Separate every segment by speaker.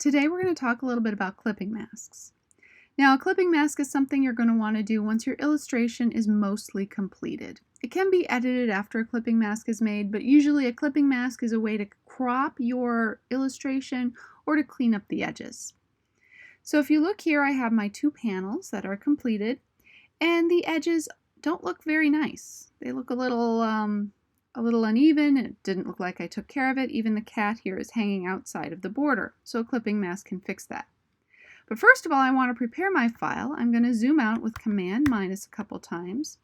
Speaker 1: Today we're going to talk a little bit about clipping masks. Now, a clipping mask is something you're going to want to do once your illustration is mostly completed. It can be edited after a clipping mask is made, but usually a clipping mask is a way to crop your illustration or to clean up the edges. So if you look here, I have my two panels that are completed, and the edges don't look very nice. They look a little uneven. It didn't look like I took care of it. Even the cat here is hanging outside of the border, so a clipping mask can fix that. But first of all, I want to prepare my file. I'm going to zoom out with Command minus a couple times,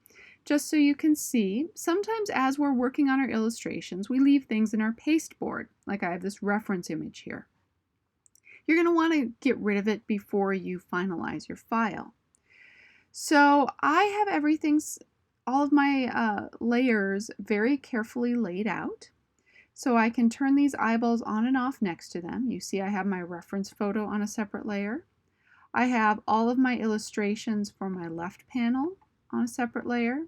Speaker 1: just so you can see. Sometimes as we're working on our illustrations, we leave things in our pasteboard, like I have this reference image here. You're going to want to get rid of it before you finalize your file. So I have all of my layers very carefully laid out, so I can turn these eyeballs on and off next to them. You see I have my reference photo on a separate layer. I have all of my illustrations for my left panel on a separate layer,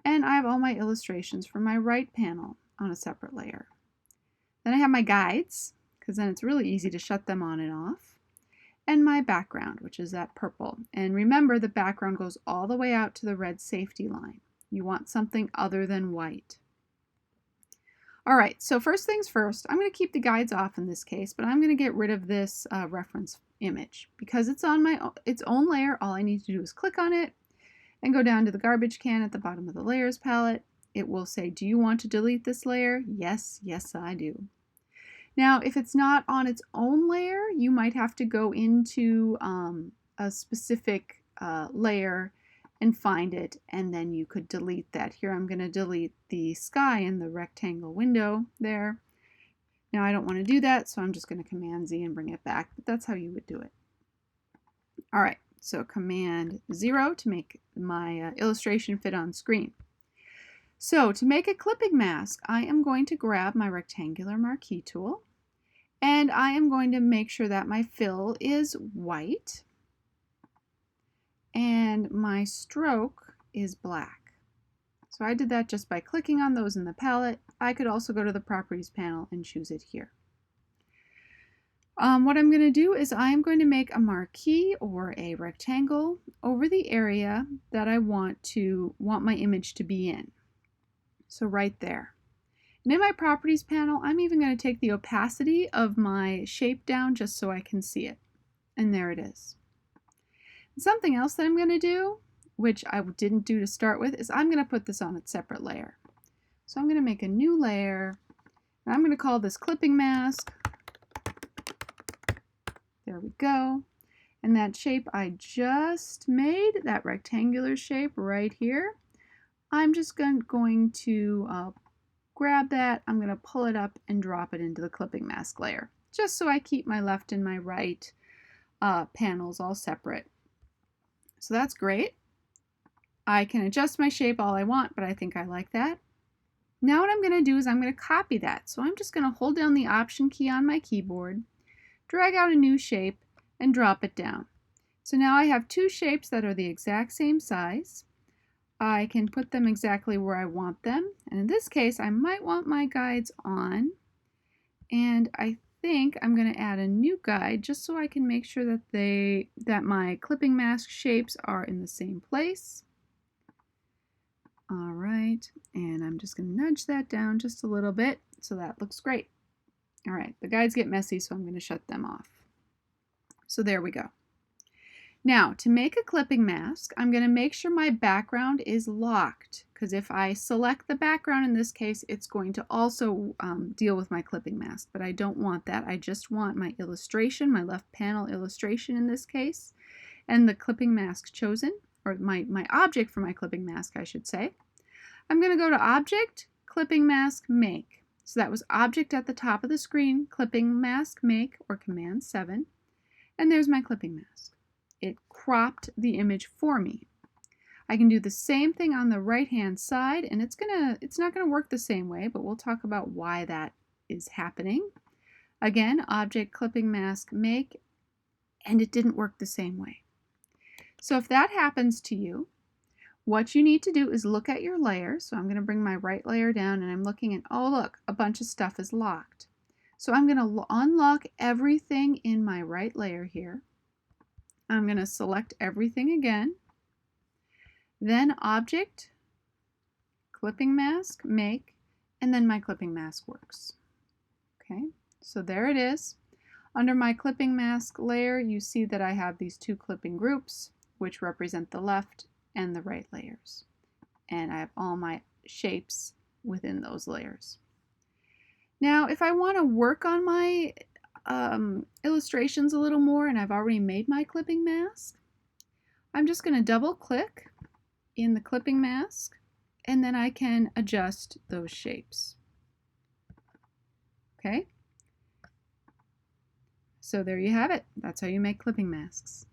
Speaker 1: and I have all my illustrations for my right panel on a separate layer. Then I have my guides, because then it's really easy to shut them on and off, and my background, which is that purple. And remember, the background goes all the way out to the red safety line. You want something other than white. All right, so first things first, I'm going to keep the guides off in this case, but I'm going to get rid of this reference image. Because it's on its own layer, all I need to do is click on it and go down to the garbage can at the bottom of the layers palette. It will say, do you want to delete this layer? Yes, yes I do. Now, if it's not on its own layer, you might have to go into a specific layer and find it, and then you could delete that. Here I'm going to delete the sky in the rectangle window there. Now I don't want to do that, so I'm just going to Command Z and bring it back, but that's how you would do it. All right, so Command 0 to make my illustration fit on screen. So to make a clipping mask, I am going to grab my rectangular marquee tool, and I am going to make sure that my fill is white and my stroke is black. So I did that just by clicking on those in the palette. I could also go to the Properties panel and choose it here. What I'm going to do is I'm going to make a marquee or a rectangle over the area that I want my image to be in. So right there. And in my Properties panel, I'm even going to take the opacity of my shape down just so I can see it. And there it is. Something else that I'm going to do, which I didn't do to start with, is I'm going to put this on a separate layer. So I'm going to make a new layer, and I'm going to call this clipping mask. There we go. And that shape I just made, that rectangular shape right here, I'm just going to grab that, I'm going to pull it up and drop it into the clipping mask layer, just so I keep my left and my right panels all separate. So that's great. I can adjust my shape all I want, but I think I like that. Now what I'm going to do is I'm going to copy that. So I'm just going to hold down the Option key on my keyboard, drag out a new shape, and drop it down. So now I have two shapes that are the exact same size. I can put them exactly where I want them. And in this case, I might want my guides on. And I think I'm going to add a new guide just so I can make sure that my clipping mask shapes are in the same place. All right, and I'm just going to nudge that down just a little bit so that looks great. All right, the guides get messy, so I'm going to shut them off. So there we go. Now, to make a clipping mask, I'm going to make sure my background is locked, because if I select the background in this case, it's going to also deal with my clipping mask, but I don't want that. I just want my illustration, my left panel illustration in this case, and the clipping mask chosen, or my object for my clipping mask, I should say. I'm going to go to Object, Clipping Mask, Make. So that was Object at the top of the screen, Clipping Mask, Make, or Command 7, and there's my clipping mask. It cropped the image for me. I can do the same thing on the right hand side, and it's not going to work the same way, but we'll talk about why that is happening. Again, Object, Clipping Mask, Make, and it didn't work the same way. So if that happens to you, what you need to do is look at your layer. So I'm going to bring my right layer down, and I'm looking, and oh look, a bunch of stuff is locked. So I'm going to unlock everything in my right layer here. I'm going to select everything again. Then Object, Clipping Mask, Make, and then my clipping mask works. Okay, so there it is. Under my clipping mask layer, you see that I have these two clipping groups, which represent the left and the right layers. And I have all my shapes within those layers. Now, if I want to work on my illustrations a little more, and I've already made my clipping mask, I'm just going to double click in the clipping mask, and then I can adjust those shapes. Okay, so there you have it. That's how you make clipping masks.